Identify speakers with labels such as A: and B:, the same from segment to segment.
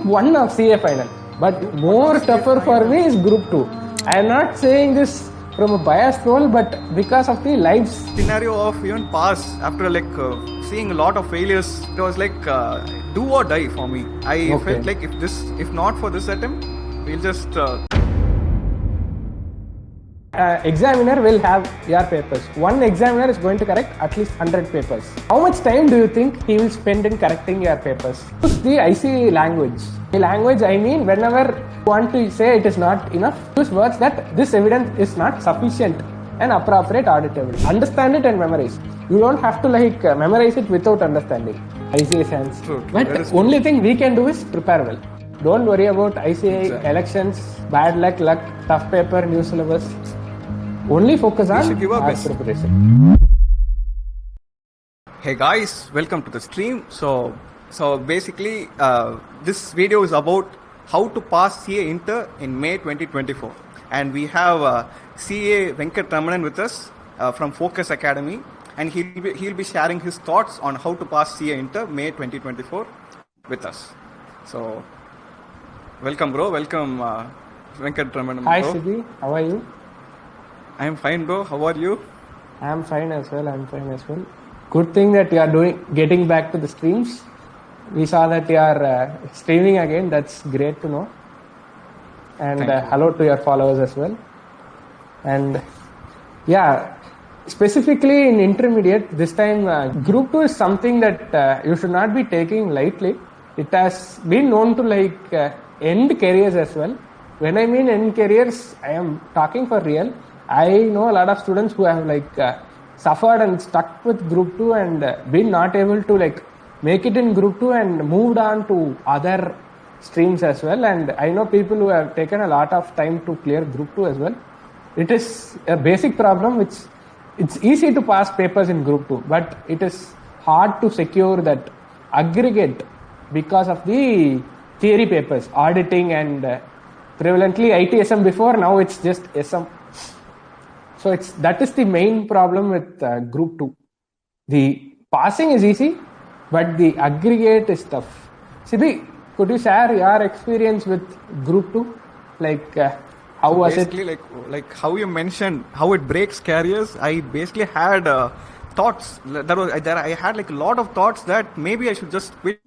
A: 1 of CA Final. But more tougher for me is Group 2. I am not saying this from a biased role, but because of the lives.
B: Scenario of even pass after seeing a lot of failures, it was do or die for me. I felt like if not for this attempt, we'll just
A: examiner will have your papers. One examiner is going to correct at least 100 papers. How much time do you think he will spend in correcting your papers? Use the IC language. The language, I mean, whenever you want to say it is not enough, use words that this evidence is not sufficient and appropriate audit evidence. Understand it and memorize. You don't have to memorize it without understanding. ICA stands. But only thing we can do is prepare well. Don't worry about ICA, elections, bad luck, tough paper, new syllabus. Only focus on our preparation.
B: Hey guys, welcome to the stream. So basically, this video is about how to pass CA Inter in May 2024, and we have CA Venkat Ramanan with us from FOCAS Academy, and he'll be sharing his thoughts on how to pass CA Inter May 2024 with us. So welcome, bro. Welcome, Venkat Ramanan.
A: Hi, Sibi. How are you?
B: I am fine, bro. How are you?
A: I am fine as well. Good thing that you are getting back to the streams. We saw that you are streaming again. That's great to know. And hello to your followers as well. And yeah, specifically in intermediate, this time Group 2 is something that you should not be taking lightly. It has been known to end careers as well. When I mean end careers, I am talking for real. I know a lot of students who have suffered and stuck with Group 2 and been not able to make it in Group 2 and moved on to other streams as well. And I know people who have taken a lot of time to clear Group 2 as well. It is a basic problem which it's easy to pass papers in Group 2, but it is hard to secure that aggregate because of the theory papers, auditing and prevalently IT SM before, now it's just SM. So that is the main problem with Group 2. The passing is easy, but the aggregate is tough. Sibi, could you share your experience with Group 2? How was it?
B: Basically, like how you mentioned, how it breaks careers. I basically had thoughts. I had a lot of thoughts that maybe I should just quit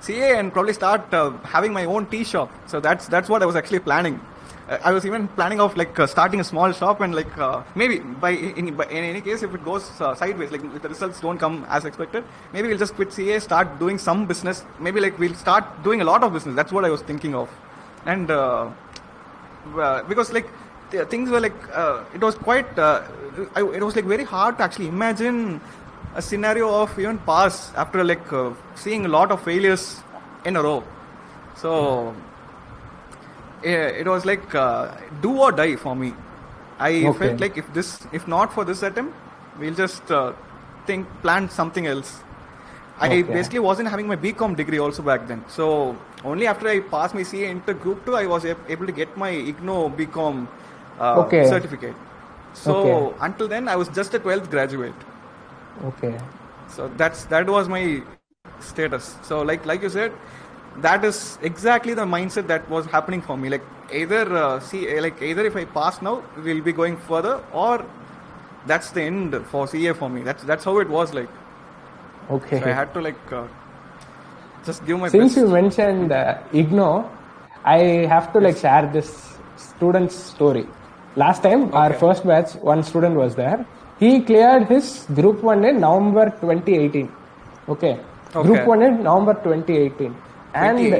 B: CA and probably start having my own tea shop. So that's what I was actually planning. I was even planning of starting a small shop and maybe in any case if it goes sideways, if the results don't come as expected, maybe we'll just quit CA, start doing some business. Maybe we'll start doing a lot of business. That's what I was thinking of, and because things were it was quite it was very hard to actually imagine a scenario of even pass after seeing a lot of failures in a row. So it was do or die for me. I felt if not for this attempt, we'll just plan something else. I basically wasn't having my BCom degree also back then. So only after I passed my CA Inter Group 2, I was able to get my IGNO BCom certificate. So until then, I was just a 12th graduate.
A: Okay.
B: So that was my status. So like you said, that is exactly the mindset that was happening for me. Either if I pass now, we'll be going further, or that's the end for CA for me. That's how it was like.
A: Okay.
B: So I had to just give my
A: best. Since you mentioned IGNO, I have to share this student's story. Last time, our first batch, one student was there. He cleared his Group 1 in November 2018. Group 1 in November 2018. And he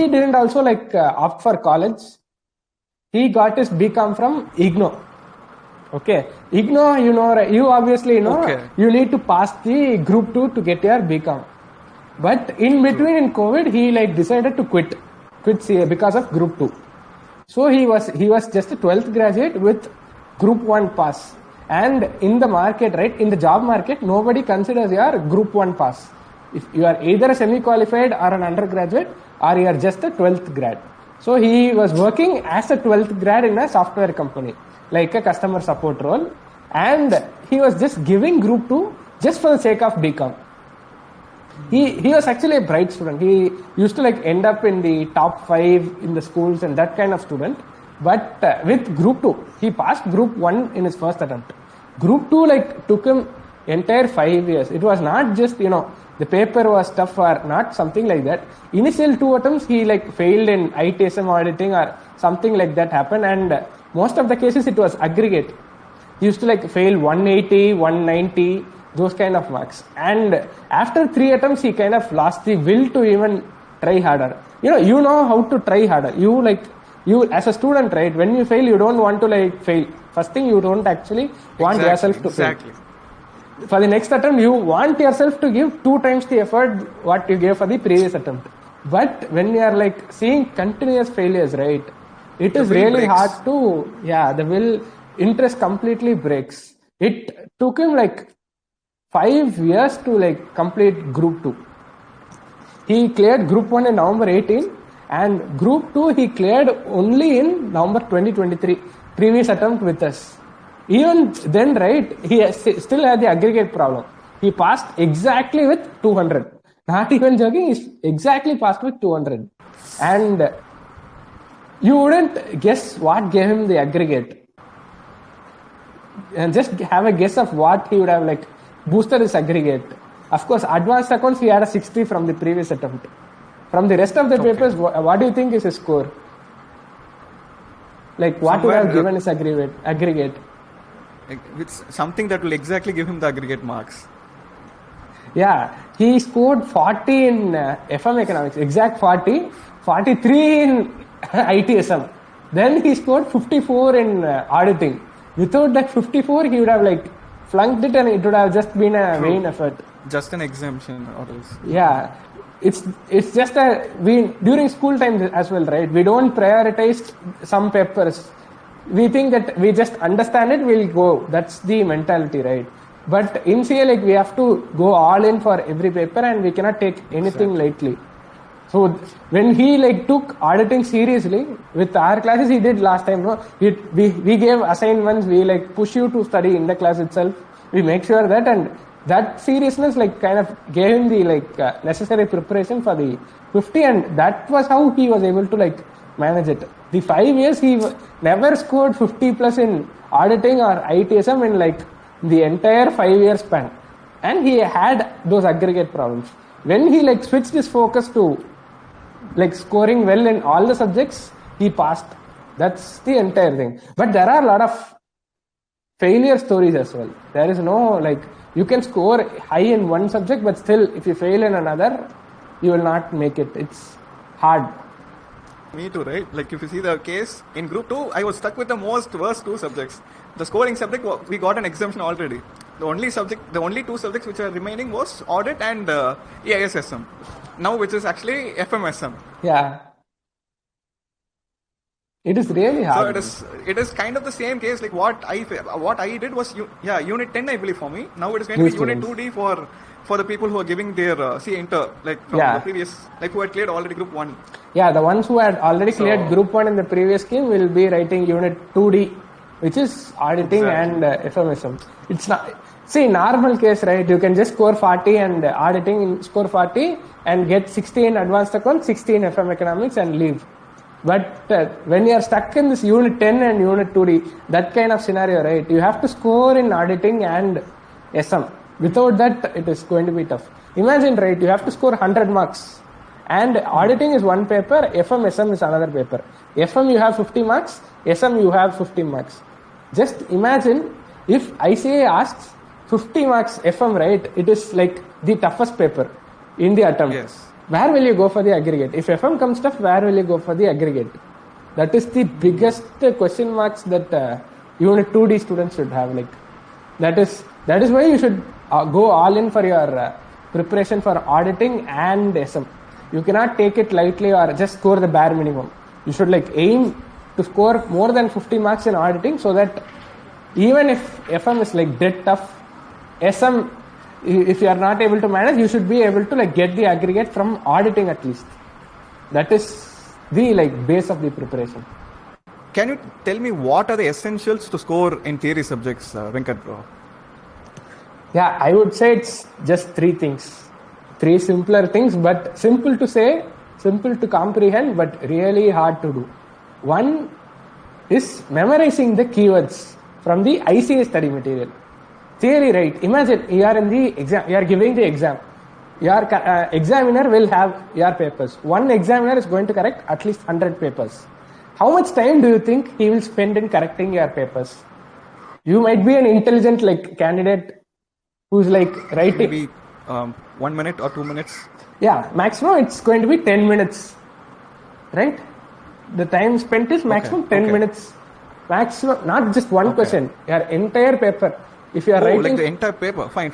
A: didn't also opt for college. He got his BCom from IGNO. IGNO, you obviously know, you need to pass the Group 2 to get your BCom. But in between, in COVID, he decided to quit CA because of Group 2. So he was just a 12th graduate with Group 1 pass. And in the market, in the job market, nobody considers your Group 1 pass. If you are either a semi-qualified or an undergraduate, or you are just a 12th grad. So he was working as a 12th grad in a software company, like a customer support role. And he was just giving Group 2 just for the sake of BCom. He was actually a bright student. He used to like end up in the top 5 in the schools and that kind of student. But with group 2, he passed group 1 in his first attempt. Group 2 like took him entire 5 years. It was not just, the paper was tough or not something like that. Initial 2 attempts he like failed in ITSM auditing or something like that happened, and most of the cases it was aggregate. He used to like fail 180, 190, those kind of marks. And after 3 attempts he kind of lost the will to even try harder. You know how to try harder. You as a student, right, when you fail you don't want to like fail. First thing, you don't actually want yourself to fail. For the next attempt, you want yourself to give 2 times the effort what you gave for the previous attempt. But when you are like seeing continuous failures, right, it is really hard to, the interest completely breaks. It took him like 5 years to like complete group 2. He cleared group 1 in November 18 and group 2 he cleared only in November 2023, previous attempt with us. Even then, right, he still had the aggregate problem. He passed exactly with 200. Not even joking, he exactly passed with 200. And you wouldn't guess what gave him the aggregate. And just have a guess of what he would have like boosted his aggregate. Of course, advanced accounts, he had a 60 from the previous attempt. From the rest of the papers, what do you think is his score? Like what would have given his aggregate?
B: It's something that will exactly give him the aggregate marks.
A: Yeah, he scored 40 in FM economics, exact 40, 43 in ITSM. Then he scored 54 in auditing. Without that 54, he would have like flunked it and it would have just been a vain effort.
B: Just an exemption or else.
A: Yeah, it's just during school times as well, right? We don't prioritize some papers. We think that we just understand it, we'll go. That's the mentality, right? But in CA, like, we have to go all in for every paper and we cannot take anything lightly. So when he like took auditing seriously with our classes, he did last time. No, we gave assignments. We like push you to study in the class itself. We make sure that, and that seriousness like kind of gave him the like necessary preparation for the 50, and that was how he was able to like manage it. The 5 years he never scored 50 plus in auditing or ITSM in like the entire 5 year span, and he had those aggregate problems. When he like switched his focus to like scoring well in all the subjects, he passed. That's the entire thing. But there are a lot of failure stories as well. There is no like, you can score high in one subject, but still if you fail in another, you will not make it. It's hard.
B: Me too, right? Like if you see the case in group 2, I was stuck with the worst 2 subjects. The scoring subject, we got an exemption already. The only 2 subjects which are remaining was audit and EISSM. Now which is actually FMSM.
A: Yeah. It is really hard.
B: So it is kind of the same case. Like what I did was unit 10 I believe for me. Now it is going to be unit 2D for the people who are giving their CA Inter, like from the previous, like who had cleared already group 1.
A: Yeah, the ones who had already cleared group 1 in the previous scheme will be writing unit 2D, which is auditing and FMSM. It's not, see, normal case, right? You can just score 40 and auditing score 40 and get 60 in advanced accounts, 60 in FM economics and leave. But when you are stuck in this unit 10 and unit 2D, that kind of scenario, right? You have to score in auditing and SM. Without that, it is going to be tough. Imagine, right? You have to score 100 marks. And auditing is one paper, FM, SM is another paper. FM you have 50 marks, SM you have 50 marks. Just imagine if ICA asks 50 marks FM, right? It is like the toughest paper in the attempt.
B: Yes.
A: Where will you go for the aggregate? If FM comes tough, where will you go for the aggregate? That is the biggest question marks that unit 2D students should have. Like that is why you should go all in for your preparation for auditing and SM. You cannot take it lightly or just score the bare minimum. You should like aim to score more than 50 marks in auditing, so that even if FM is like dead tough, SM, if you are not able to manage, you should be able to like get the aggregate from auditing at least. That is the like base of the preparation.
B: Can you tell me what are the essentials to score in theory subjects, Venkat bro?
A: Yeah, I would say it's just 3 things. Three simpler things, but simple to say, simple to comprehend, but really hard to do. One is memorizing the keywords from the ICA study material. Theory, right? Imagine you are in the exam, you are giving the exam. Your examiner will have your papers. One examiner is going to correct at least 100 papers. How much time do you think he will spend in correcting your papers? You might be an intelligent candidate who's writing.
B: Maybe 1 minute or 2 minutes.
A: Yeah, maximum it's going to be 10 minutes. Right? The time spent is maximum 10 minutes. Maximum, not just one question. Your entire paper. If you are writing
B: like the entire paper. Fine.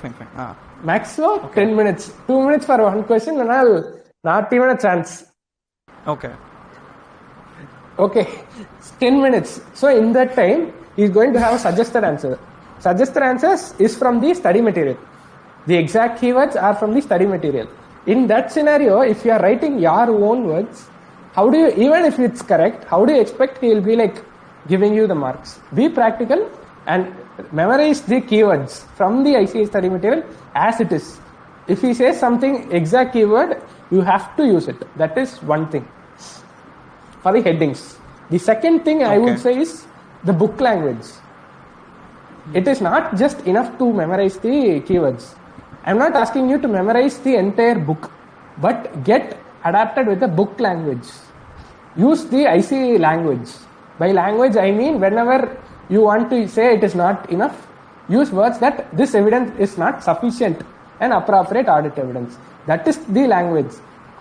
A: Maximum 10 minutes. 2 minutes for one question and I'll not even a chance. Okay. 10 minutes. So in that time, he's going to have a suggested answer. Suggested answers is from the study material. The exact keywords are from the study material. In that scenario, if you are writing your own words, how do you, even if it's correct, how do you expect he will be giving you the marks? Be practical and memorize the keywords from the ICA study material as it is. If he says something exact keyword, you have to use it. That is one thing. For the headings. The second thing I would say is the book language. It is not just enough to memorize the keywords. I am not asking you to memorize the entire book, but get adapted with the book language. Use the ICA language. By language, I mean whenever you want to say it is not enough, use words that this evidence is not sufficient and appropriate audit evidence. That is the language.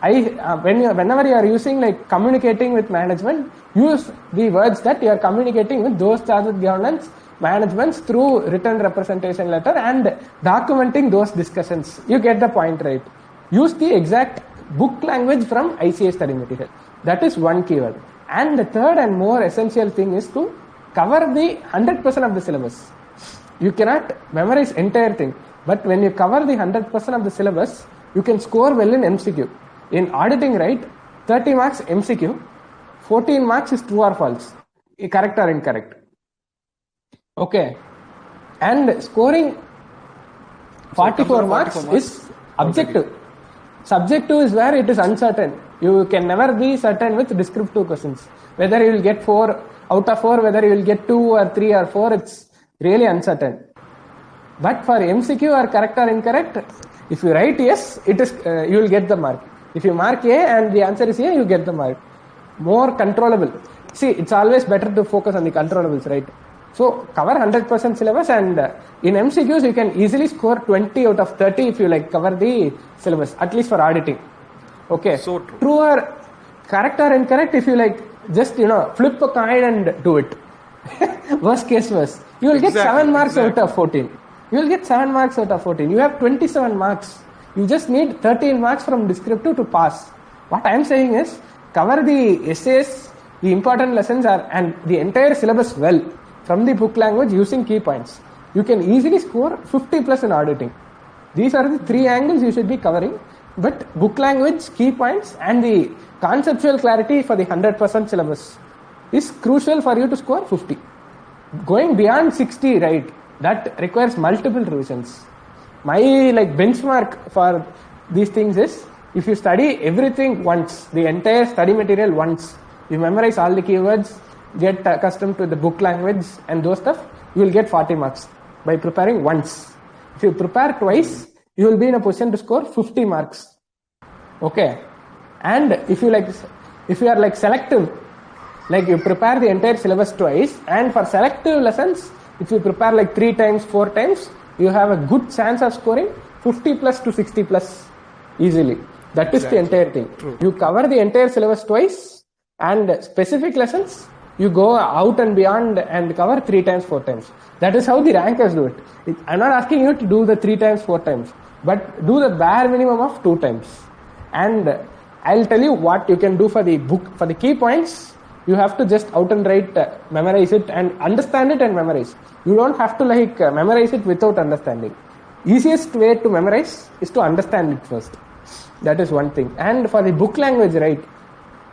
A: Whenever you are using communicating with management, use the words that you are communicating with those charged with governance managements through written representation letter and documenting those discussions. You get the point, right? Use the exact book language from ICA study material. That is one keyword. And the third and more essential thing is to cover the 100% of the syllabus. You cannot memorize entire thing, but when you cover the 100% of the syllabus, you can score well in MCQ. In auditing, right, 30 marks MCQ, 14 marks is true or false, correct or incorrect. Okay. And scoring 44 marks is objective. Subjective is where it is uncertain. You can never be certain with descriptive questions. Whether you will get 4 out of 4, whether you will get 2 or 3 or 4, it's really uncertain. But for MCQ or correct or incorrect, if you write yes, it is you will get the mark. If you mark A and the answer is A, you get the mark. More controllable. See, it's always better to focus on the controllables, right? So cover 100% syllabus, and in MCQs you can easily score 20 out of 30 if you cover the syllabus, at least for auditing. Okay.
B: So
A: true or correct or incorrect, if you just flip a coin and do it. Worst case worst. You will get 7 marks out of 14. You will get 7 marks out of 14. You have 27 marks. You just need 13 marks from descriptive to pass. What I am saying is, cover the essays, the important lessons and the entire syllabus well from the book language using key points. You can easily score 50 plus in auditing. These are the 3 angles you should be covering. But book language, key points and the conceptual clarity for the 100% syllabus is crucial for you to score 50. Going beyond 60, right, that requires multiple revisions. My benchmark for these things is, if you study everything once, the entire study material once, you memorize all the keywords, get accustomed to the book language and those stuff, you will get 40 marks by preparing once. If you prepare twice, you will be in a position to score 50 marks. Okay. And if you are selective, you prepare the entire syllabus twice, and for selective lessons, if you prepare 3 times, 4 times, you have a good chance of scoring 50 plus to 60 plus easily. That is the entire thing.
B: True.
A: You cover the entire syllabus twice, and specific lessons, you go out and beyond and cover 3 times, 4 times. That is how the rankers do it. I'm not asking you to do the 3 times, 4 times, but do the bare minimum of 2 times. And I'll tell you what you can do for the book. For the key points, you have to just out and right memorize it and understand it and memorize. You don't have to memorize it without understanding. Easiest way to memorize is to understand it first. That is one thing. And for the book language, right,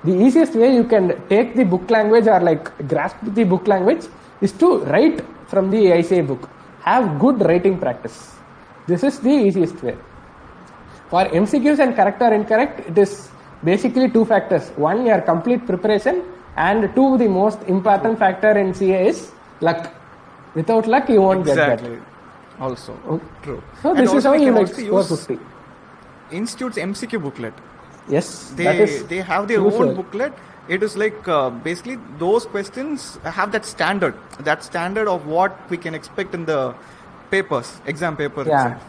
A: the easiest way you can take the book language or grasp the book language is to write from the ICA book. Have good writing practice. This is the easiest way. For MCQs and correct or incorrect, it is basically two factors. One, your complete preparation, and two, the most important factor in CA is luck. Without luck, you won't get that.
B: Also, true.
A: So
B: And
A: this is
B: also
A: how
B: we
A: you
B: can
A: like
B: also
A: score
B: use
A: 50.
B: Institute's MCQ booklet.
A: Yes,
B: They have their
A: true,
B: own
A: sir.
B: booklet. It is like basically those questions have that standard of what we can expect in the papers, exam paper.
A: Yeah.
B: itself.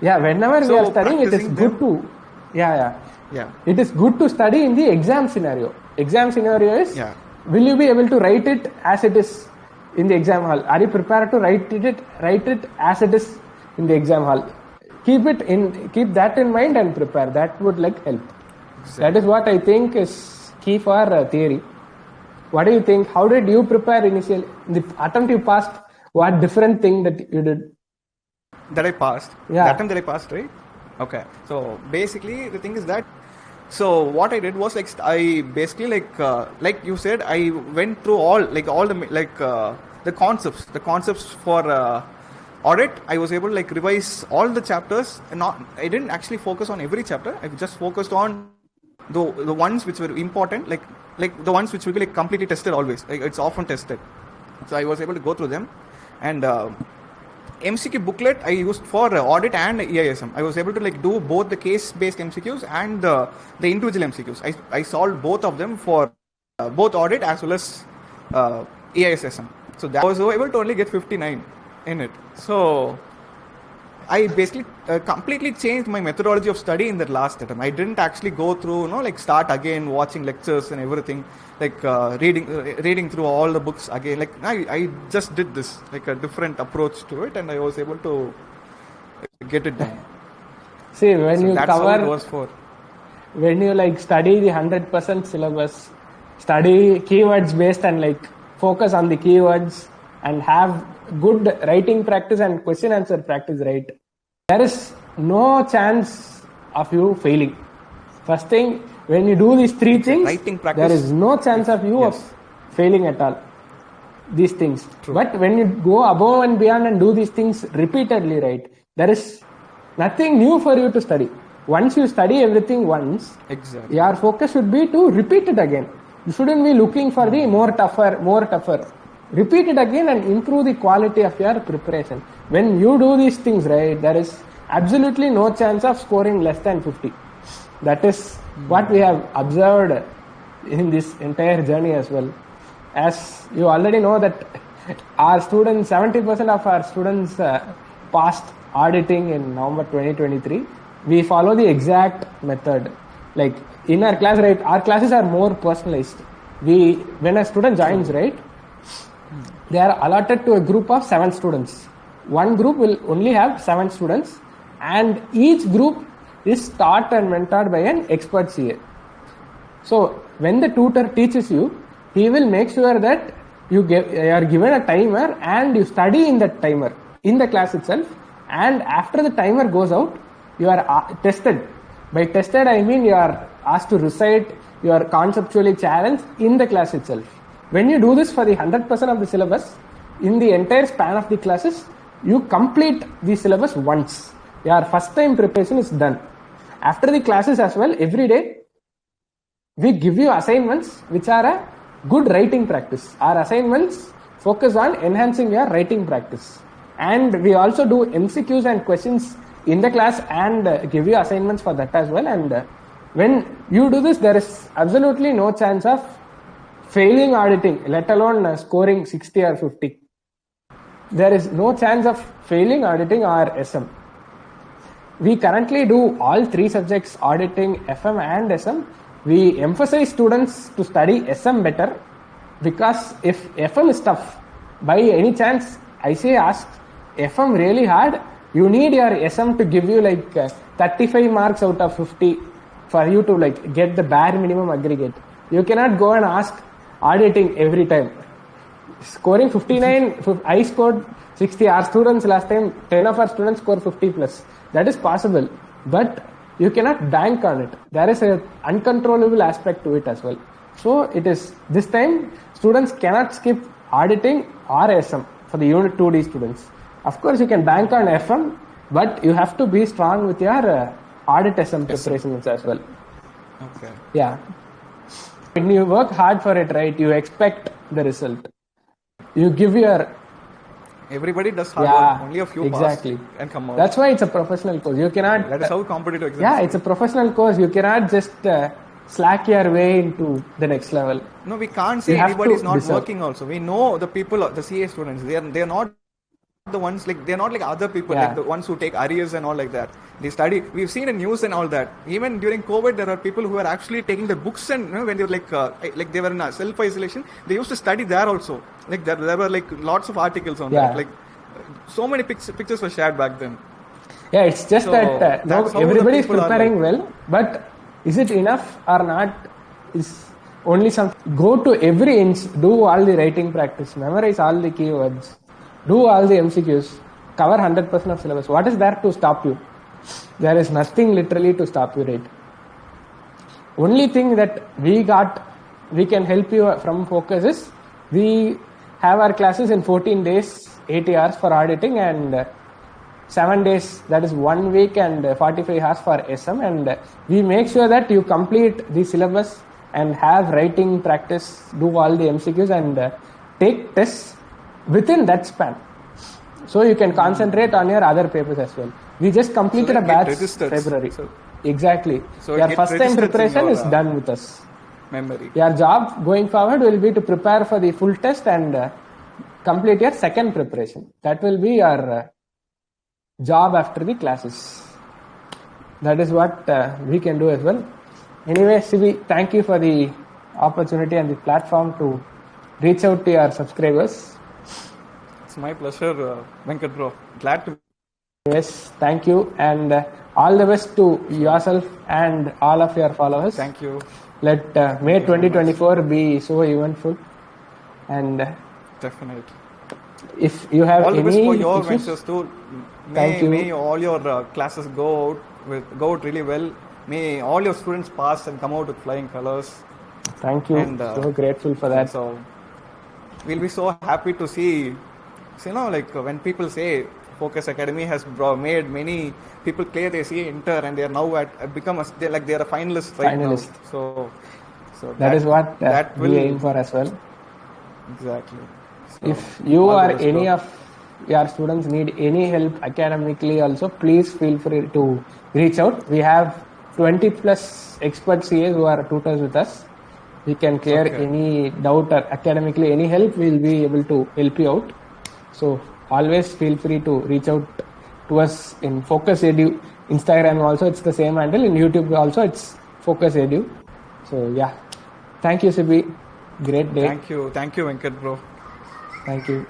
A: Yeah, whenever we
B: So
A: are studying, it is
B: practicing
A: good
B: them-
A: to, yeah.
B: Yeah.
A: It is good to study in the exam scenario. Exam scenario is,
B: Yeah.
A: will you be able to write it as it is in the exam hall? Are you prepared to write it as it is in the exam hall? Keep that in mind and prepare. That would like help.
B: Exactly.
A: That is what I think is key for theory. What do you think? How did you prepare initially? The attempt you passed, what different thing that you did?
B: That I passed.
A: Yeah.
B: The attempt that I passed, right? Okay. So basically, the thing is that. So what I did was like I basically like you said, I went through all the concepts for audit. I was able to like revise all the chapters, and I didn't actually focus on every chapter. I just focused on the ones which were important, like the ones which will be like completely tested always. Like it's often tested. So I was able to go through them, and MCQ booklet I used for audit and EISM. I was able to like do both the case-based MCQs and the individual MCQs. I solved both of them for both audit as well as EISM. So that I was able to only get 59 in it. So I basically completely changed my methodology of study in that last attempt. I didn't actually go through, like start again watching lectures and everything, like reading through all the books again. Like I just did this, like a different approach to it, and I was able to get it done.
A: See, when
B: So
A: you
B: that's how it
A: cover,
B: was for.
A: when you like study the 100% syllabus, study keywords based and like focus on the keywords and have good writing practice and question answer practice, right? There is no chance of you failing. First thing, when you do these three things,
B: Writing practice.
A: there is no chance of you
B: Yes.
A: of failing at all. These things.
B: True.
A: But when you go above and beyond and do these things repeatedly, right, there is nothing new for you to study. Once you study everything once,
B: Exactly.
A: your focus should be to repeat it again. You shouldn't be looking for the more tougher. Repeat it again and improve the quality of your preparation. When you do these things, right, there is absolutely no chance of scoring less than 50. That is what we have observed in this entire journey as well. As you already know that our students, 70% of our students passed auditing in November 2023. We follow the exact method. Like in our class, right, our classes are more personalized. When a student joins, right, they are allotted to a group of 7 students. One group will only have 7 students, and each group is taught and mentored by an expert CA. So when the tutor teaches you, he will make sure that you are given a timer and you study in that timer in the class itself, and after the timer goes out, you are tested. By tested, I mean you are asked to recite, you are conceptually challenged in the class itself. When you do this for the 100% of the syllabus, in the entire span of the classes, you complete the syllabus once. Your first time preparation is done. After the classes as well, every day, we give you assignments which are a good writing practice. Our assignments focus on enhancing your writing practice. And we also do MCQs and questions in the class and give you assignments for that as well. And when you do this, there is absolutely no chance of failing auditing, let alone scoring 60 or 50. There is no chance of failing auditing or SM. We currently do all 3 subjects, auditing, FM and SM. We emphasize students to study SM better, because if FM is tough, by any chance, I say ask FM really hard, you need your SM to give you like 35 marks out of 50 for you to like get the bare minimum aggregate. You cannot go and ask auditing every time. Scoring 59, I scored 60. Our students last time, 10 of our students scored 50 plus. That is possible, but you cannot bank on it. There is an uncontrollable aspect to it as well. So it is, this time students cannot skip auditing or SM for the Unit 2D students. Of course, you can bank on FM, But you have to be strong with your Audit SM preparations as well.
B: Okay.
A: Yeah. When you work hard for it, right, you expect the result. You give your...
B: Everybody does hard work. Only a few
A: exactly.
B: pass and come out.
A: That's why it's a professional course. You cannot...
B: That is how competitive exams.
A: Yeah, it's a professional course. You cannot just slack your way into the next level.
B: No, we can't say anybody is not working also. We know the people, the CA students, they are not the ones like, they're not like other people, like the ones who take arrears and all like that. They study. We've seen in news and all that. Even during COVID, there are people who are actually taking the books and, when they were like they were in self-isolation, they used to study there also. Like there were like lots of articles on that. Like so many pictures were shared back then.
A: Yeah, it's just that everybody is preparing well, but is it enough or not is only something. Go to every inch, do all the writing practice, memorize all the keywords, do all the MCQs, cover 100% of syllabus. What is there to stop you? There is nothing literally to stop you, right? Only thing that we can help you from FOCAS is we have our classes in 14 days, 80 hours for auditing, and 7 days, that is 1 week and 45 hours for SM, and we make sure that you complete the syllabus and have writing practice, do all the MCQs and take tests within that span. So you can concentrate on your other papers as well. We just completed a batch February. Exactly. So your first time preparation is done with us.
B: Memory.
A: Your job going forward will be to prepare for the full test and complete your second preparation. That will be your job after the classes. That is what we can do as well. Anyway, Sibi, thank you for the opportunity and the platform to reach out to your subscribers.
B: It's my pleasure, Venkat bro. Glad to.
A: Yes, thank you, and all the best to yourself and all of your followers.
B: Thank you.
A: Let May 2024 be so eventful, and
B: definitely.
A: If you have
B: all
A: any
B: the best for your
A: issues,
B: ventures too. May all your classes go out really well. May all your students pass and come out with flying colors.
A: Thank you. And, so grateful for that.
B: So we'll be so happy to see. So, like when people say FOCAS Academy has made many people clear their CA Inter and they are now they're a finalist right now. So
A: that is what we aim for as well.
B: Exactly. So,
A: if you or any of your students need any help academically also, please feel free to reach out. We have 20 plus expert CAs who are tutors with us. We can clear any doubt or academically any help, we will be able to help you out. So always feel free to reach out to us in FOCAS Edu. Instagram also it's the same handle. In YouTube also it's FOCAS Edu. So yeah. Thank you, Sibi. Great day.
B: Thank you, Venkat bro.
A: Thank you.